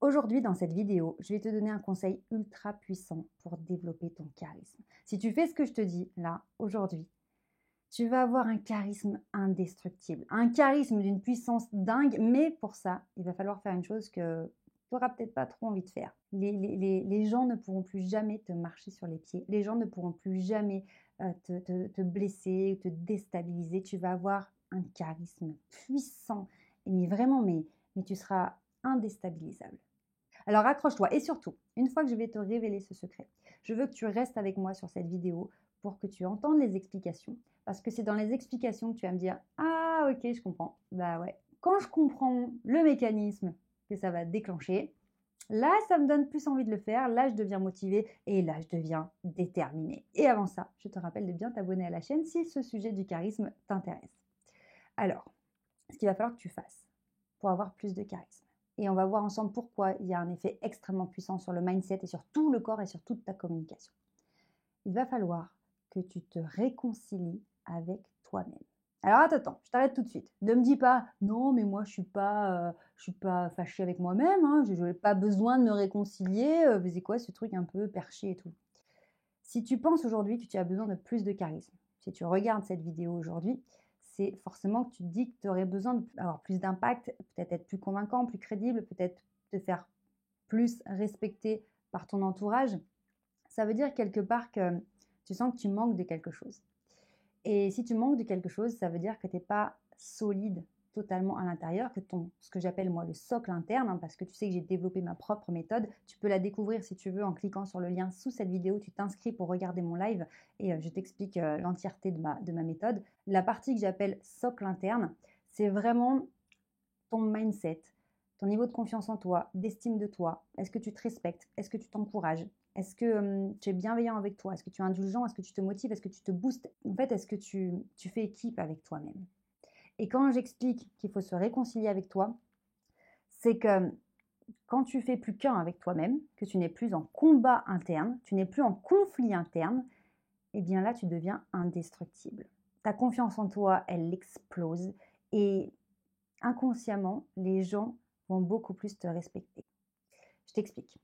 Aujourd'hui, dans cette vidéo, je vais te donner un conseil ultra puissant pour développer ton charisme. Si tu fais ce que je te dis là, aujourd'hui, tu vas avoir un charisme indestructible, un charisme d'une puissance dingue, mais pour ça, il va falloir faire une chose que tu n'auras peut-être pas trop envie de faire. Les gens ne pourront plus jamais te marcher sur les pieds, les gens ne pourront plus jamais te blesser, te déstabiliser. Tu vas avoir un charisme puissant, mais vraiment, mais tu seras indéstabilisable. Alors accroche-toi et surtout, une fois que je vais te révéler ce secret, je veux que tu restes avec moi sur cette vidéo pour que tu entendes les explications parce que c'est dans les explications que tu vas me dire «Ah ok, je comprends». Bah ouais, quand je comprends le mécanisme que ça va déclencher, là ça me donne plus envie de le faire, là je deviens motivée et là je deviens déterminée. Et avant ça, je te rappelle de bien t'abonner à la chaîne si ce sujet du charisme t'intéresse. Alors, ce qu'il va falloir que tu fasses pour avoir plus de charisme. Et on va voir ensemble pourquoi il y a un effet extrêmement puissant sur le mindset et sur tout le corps et sur toute ta communication. Il va falloir que tu te réconcilies avec toi-même. Alors attends, je t'arrête tout de suite. Ne me dis pas non, mais moi je suis pas fâchée avec moi-même. Hein, je n'ai pas besoin de me réconcilier. C'est quoi ce truc un peu perché et tout. Si tu penses aujourd'hui que tu as besoin de plus de charisme, si tu regardes cette vidéo aujourd'hui, c'est forcément que tu te dis que tu aurais besoin d'avoir plus d'impact, peut-être être plus convaincant, plus crédible, peut-être te faire plus respecter par ton entourage. Ça veut dire quelque part que tu sens que tu manques de quelque chose. Et si tu manques de quelque chose, ça veut dire que tu n'es pas solide totalement à l'intérieur, que ce que j'appelle moi le socle interne, hein, parce que tu sais que j'ai développé ma propre méthode. Tu peux la découvrir si tu veux en cliquant sur le lien sous cette vidéo. Tu t'inscris pour regarder mon live et je t'explique l'entièreté de ma méthode. La partie que j'appelle socle interne, c'est vraiment ton mindset, ton niveau de confiance en toi, d'estime de toi. Est-ce que tu te respectes? Est-ce que tu t'encourages? Est-ce que tu es bienveillant avec toi? Est-ce que tu es indulgent? Est-ce que tu te motives? Est-ce que tu te boostes? En fait, est-ce que tu fais équipe avec toi-même? Et quand j'explique qu'il faut se réconcilier avec toi, c'est que quand tu fais plus qu'un avec toi-même, que tu n'es plus en combat interne, tu n'es plus en conflit interne, eh bien là, tu deviens indestructible. Ta confiance en toi, elle explose et inconsciemment, les gens vont beaucoup plus te respecter. Je t'explique.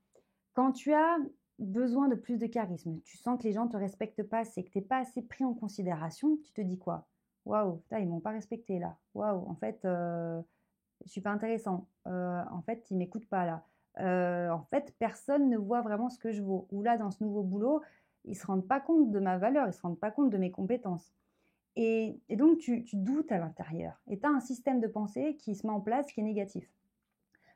Quand tu as besoin de plus de charisme, tu sens que les gens ne te respectent pas, c'est que tu n'es pas assez pris en considération, tu te dis quoi? Waouh, ils ne m'ont pas respecté là. Waouh, en fait, je ne suis pas intéressant. En fait, ils ne m'écoutent pas là. En fait, personne ne voit vraiment ce que je vaux. Ou là, dans ce nouveau boulot, ils ne se rendent pas compte de ma valeur, ils ne se rendent pas compte de mes compétences. Et donc, tu doutes à l'intérieur. Et tu as un système de pensée qui se met en place qui est négatif.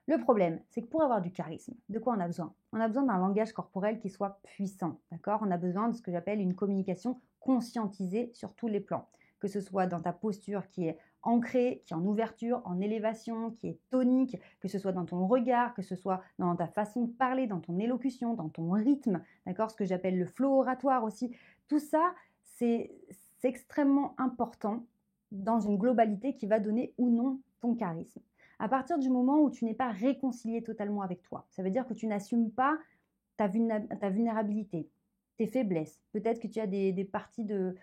Le problème, c'est que pour avoir du charisme, de quoi on a besoin? On a besoin d'un langage corporel qui soit puissant, d'accord? On a besoin de ce que j'appelle une communication conscientisée sur tous les plans. Que ce soit dans ta posture qui est ancrée, qui est en ouverture, en élévation, qui est tonique, que ce soit dans ton regard, que ce soit dans ta façon de parler, dans ton élocution, dans ton rythme, d'accord? Ce que j'appelle le flow oratoire aussi. Tout ça, c'est extrêmement important dans une globalité qui va donner ou non ton charisme. À partir du moment où tu n'es pas réconcilié totalement avec toi, ça veut dire que tu n'assumes pas ta vulnérabilité, tes faiblesses. Peut-être que tu as des parties de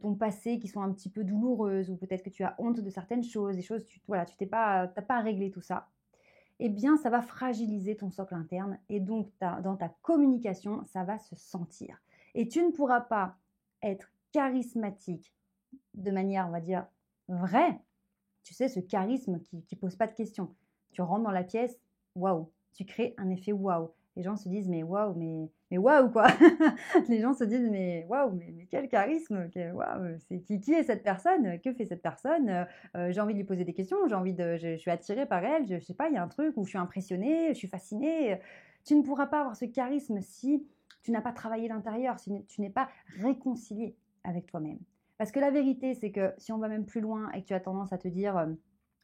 ton passé qui sont un petit peu douloureuses, ou peut-être que tu as honte de certaines choses, des choses, voilà, tu n'as pas réglé tout ça. Eh bien, ça va fragiliser ton socle interne et donc dans ta communication, ça va se sentir. Et tu ne pourras pas être charismatique de manière, on va dire, vraie. Tu sais, ce charisme qui ne pose pas de questions. Tu rentres dans la pièce, waouh, tu crées un effet waouh. Les gens se disent, mais waouh, mais waouh, quoi. Les gens se disent, mais waouh, mais quel charisme, waouh, c'est qui est cette personne? Que fait cette personne? J'ai envie de lui poser des questions, je suis attirée par elle, je sais pas, il y a un truc où je suis impressionnée, je suis fascinée. Tu ne pourras pas avoir ce charisme si tu n'as pas travaillé l'intérieur, si tu n'es pas réconcilié avec toi-même. Parce que la vérité, c'est que si on va même plus loin et que tu as tendance à te dire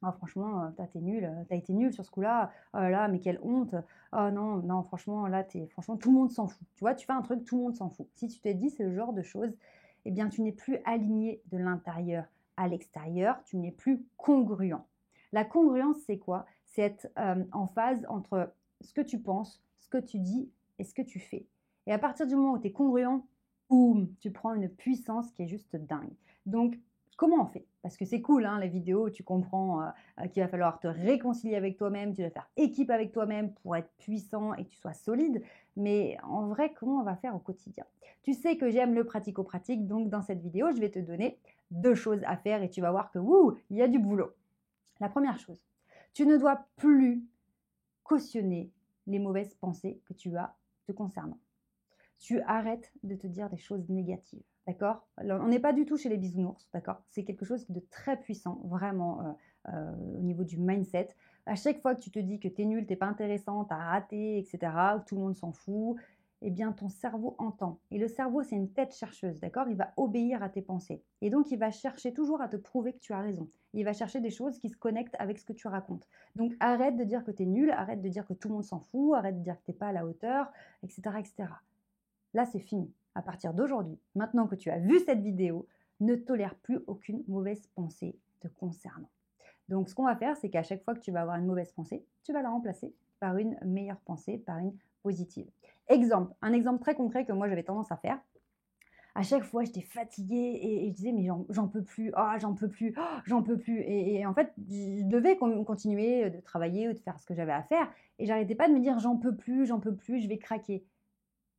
oh, franchement, t'es nul, t'as été nul sur ce coup-là, oh là là, mais quelle honte, oh non, non, franchement, là, franchement, tout le monde s'en fout. Tu vois, tu fais un truc, tout le monde s'en fout. Si tu te dis ce genre de choses, eh bien, tu n'es plus aligné de l'intérieur à l'extérieur, tu n'es plus congruent. La congruence, c'est quoi? C'est être en phase entre ce que tu penses, ce que tu dis et ce que tu fais. Et à partir du moment où tu es congruent, boum, tu prends une puissance qui est juste dingue. Donc, Comment on fait? Parce que c'est cool, hein, les vidéos, tu comprends qu'il va falloir te réconcilier avec toi-même, tu dois faire équipe avec toi-même pour être puissant et que tu sois solide. Mais en vrai, comment on va faire au quotidien? Tu sais que j'aime le pratico-pratique, donc dans cette vidéo, je vais te donner 2 choses à faire et tu vas voir que, wouh, il y a du boulot. La première chose, tu ne dois plus cautionner les mauvaises pensées que tu as te concernant. Tu arrêtes de te dire des choses négatives, d'accord? On n'est pas du tout chez les bisounours, d'accord? C'est quelque chose de très puissant, vraiment, au niveau du mindset. À chaque fois que tu te dis que tu es nul, tu es pas intéressant, tu as raté, et cetera, que tout le monde s'en fout, eh bien, ton cerveau entend. Et le cerveau, c'est une tête chercheuse, d'accord? Il va obéir à tes pensées. Et donc, il va chercher toujours à te prouver que tu as raison. Il va chercher des choses qui se connectent avec ce que tu racontes. Donc, arrête de dire que tu es nul, arrête de dire que tout le monde s'en fout, arrête de dire que tu n'es pas à la hauteur, etc., etc. Là, c'est fini. À partir d'aujourd'hui, maintenant que tu as vu cette vidéo, ne tolère plus aucune mauvaise pensée te concernant. Donc, ce qu'on va faire, c'est qu'à chaque fois que tu vas avoir une mauvaise pensée, tu vas la remplacer par une meilleure pensée, par une positive. Exemple, un exemple très concret que moi j'avais tendance à faire. À chaque fois, j'étais fatiguée et je disais, mais j'en peux plus, ah, j'en peux plus, oh, j'en peux plus. Et en fait, je devais continuer de travailler ou de faire ce que j'avais à faire. Et j'arrêtais pas de me dire, j'en peux plus, je vais craquer.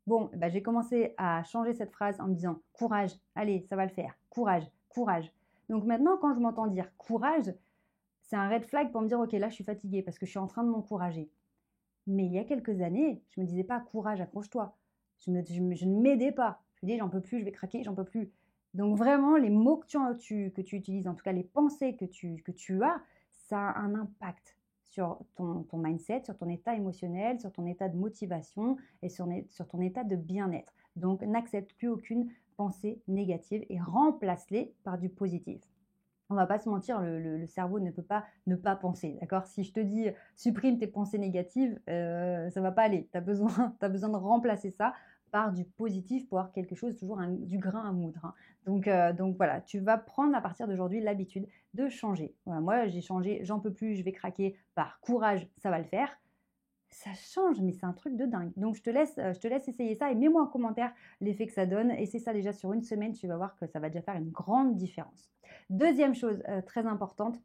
Bon, bah, j'ai commencé à changer cette phrase en me disant courage, allez, ça va le faire, courage, courage. Donc maintenant, quand je m'entends dire courage, c'est un red flag pour me dire ok, là je suis fatiguée parce que je suis en train de m'encourager. Mais il y a quelques années, je me disais pas courage, accroche-toi. Je ne m'aidais pas. Je me disais j'en peux plus, je vais craquer, j'en peux plus. Donc vraiment, les mots que tu utilises, en tout cas les pensées que tu as, ça a un impact sur ton mindset, sur ton état émotionnel, sur ton état de motivation et sur ton état de bien-être. Donc n'accepte plus aucune pensée négative et remplace-les par du positif. On va pas se mentir, le cerveau ne peut pas ne pas penser, d'accord? Si je te dis supprime tes pensées négatives, ça va pas aller. Tu as besoin, t'as besoin de remplacer ça par du positif pour avoir quelque chose, toujours du grain à moudre, hein. Donc voilà, tu vas prendre à partir d'aujourd'hui l'habitude de changer. Voilà, moi j'ai changé, j'en peux plus, je vais craquer par courage, ça va le faire. Ça change, mais c'est un truc de dingue. Donc je te laisse essayer ça et mets-moi en commentaire l'effet que ça donne. Et c'est ça déjà sur une semaine, tu vas voir que ça va déjà faire une grande différence. Deuxième chose très importante,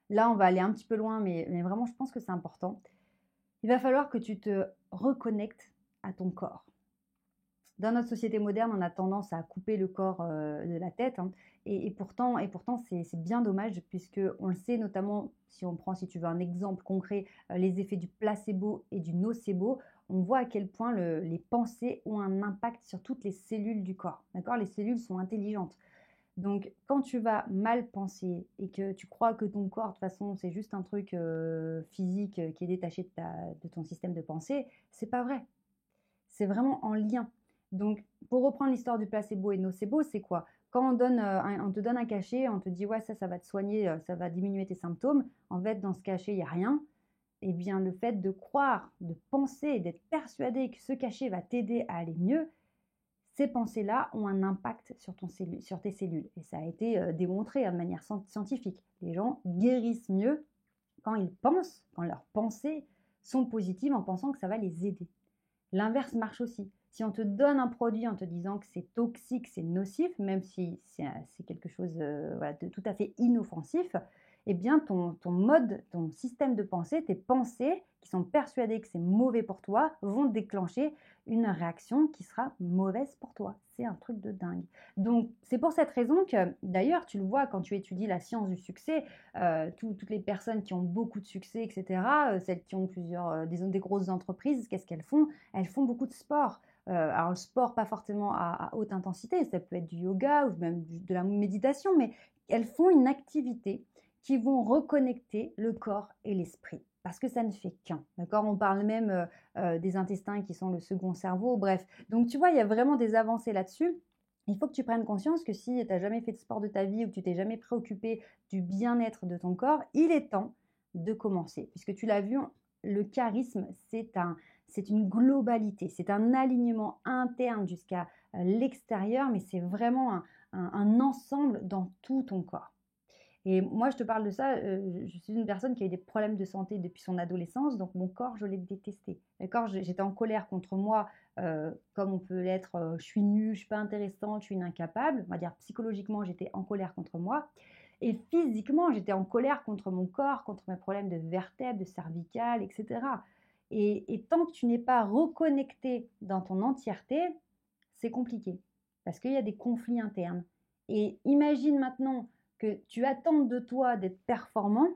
là on va aller un petit peu loin, mais vraiment je pense que c'est important. Il va falloir que tu te reconnectes à ton corps. Dans notre société moderne, on a tendance à couper le corps de la tête, hein, et pourtant c'est bien dommage puisque on le sait notamment si on prend, si tu veux un exemple concret, les effets du placebo et du nocebo, on voit à quel point les pensées ont un impact sur toutes les cellules du corps. D'accord? Les cellules sont intelligentes. Donc quand tu vas mal penser et que tu crois que ton corps de toute façon c'est juste un truc physique qui est détaché de ton système de pensée, c'est pas vrai. C'est vraiment en lien. Donc, pour reprendre l'histoire du placebo et nocebo, c'est quoi? Quand on te donne un cachet, on te dit ouais, ça va te soigner, ça va diminuer tes symptômes. En fait, dans ce cachet, il n'y a rien. Eh bien, le fait de croire, de penser, d'être persuadé que ce cachet va t'aider à aller mieux, ces pensées-là ont un impact sur tes cellules. Et ça a été démontré de manière scientifique. Les gens guérissent mieux quand ils pensent, quand leurs pensées sont positives en pensant que ça va les aider. L'inverse marche aussi. Si on te donne un produit en te disant que c'est toxique, c'est nocif, même si c'est quelque chose voilà, de tout à fait inoffensif, eh bien ton système de pensée, tes pensées qui sont persuadées que c'est mauvais pour toi, vont déclencher une réaction qui sera mauvaise pour toi. C'est un truc de dingue. Donc c'est pour cette raison que, d'ailleurs, tu le vois quand tu étudies la science du succès, toutes les personnes qui ont beaucoup de succès, etc., celles qui ont des grosses entreprises, qu'est-ce qu'elles font? Elles font beaucoup de sport. Alors le sport, pas forcément à haute intensité, ça peut être du yoga ou même de la méditation, mais elles font une activité qui vont reconnecter le corps et l'esprit. Parce que ça ne fait qu'un, d'accord? On parle même des intestins qui sont le second cerveau, bref. Donc tu vois, il y a vraiment des avancées là-dessus. Il faut que tu prennes conscience que si tu n'as jamais fait de sport de ta vie ou que tu t'es jamais préoccupé du bien-être de ton corps, il est temps de commencer. Puisque tu l'as vu, le charisme, c'est une globalité, c'est un alignement interne jusqu'à l'extérieur, mais c'est vraiment un ensemble dans tout ton corps. Et moi, je te parle de ça, je suis une personne qui a eu des problèmes de santé depuis son adolescence, donc mon corps, je l'ai détesté. D'accord? J'étais en colère contre moi, comme on peut l'être, je suis nulle, je suis pas intéressante, je suis une incapable. On va dire psychologiquement, j'étais en colère contre moi et physiquement, j'étais en colère contre mon corps, contre mes problèmes de vertèbres, de cervicales et cetera. Et tant que tu n'es pas reconnecté dans ton entièreté, c'est compliqué parce qu'il y a des conflits internes. Et imagine maintenant que tu attends de toi d'être performant,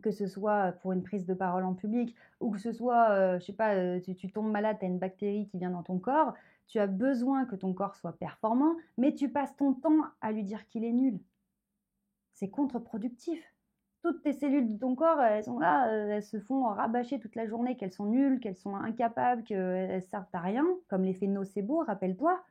que ce soit pour une prise de parole en public ou que ce soit, je sais pas, tu tombes malade, tu as une bactérie qui vient dans ton corps, tu as besoin que ton corps soit performant, mais tu passes ton temps à lui dire qu'il est nul. C'est contre-productif. Toutes tes cellules de ton corps, elles sont là, elles se font rabâcher toute la journée qu'elles sont nulles, qu'elles sont incapables, qu'elles servent à rien, comme l'effet nocebo, rappelle-toi.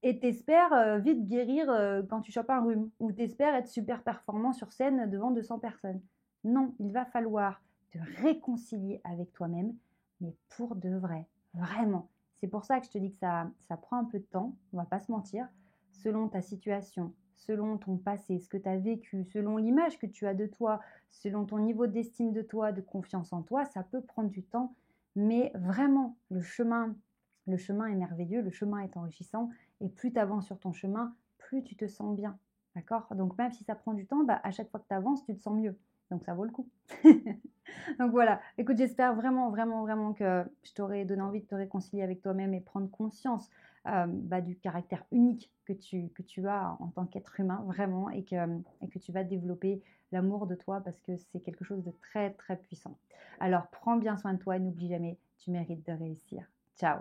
Et t'espères vite guérir quand tu chopes un rhume, ou t'espères être super performant sur scène devant 200 personnes. Non, il va falloir te réconcilier avec toi-même, mais pour de vrai, vraiment. C'est pour ça que je te dis que ça prend un peu de temps, on va pas se mentir, selon ta situation, selon ton passé, ce que tu as vécu, selon l'image que tu as de toi, selon ton niveau d'estime de toi, de confiance en toi, ça peut prendre du temps, mais vraiment, le chemin est merveilleux, le chemin est enrichissant et plus tu avances sur ton chemin, plus tu te sens bien. D'accord? Donc même si ça prend du temps, bah, à chaque fois que tu avances, tu te sens mieux. Donc ça vaut le coup. Donc voilà, écoute, j'espère vraiment, vraiment, vraiment que je t'aurais donné envie de te réconcilier avec toi-même et prendre conscience bah, du caractère unique que tu as en tant qu'être humain, vraiment, et que tu vas développer l'amour de toi parce que c'est quelque chose de très, très puissant. Alors prends bien soin de toi et n'oublie jamais, tu mérites de réussir. Ciao!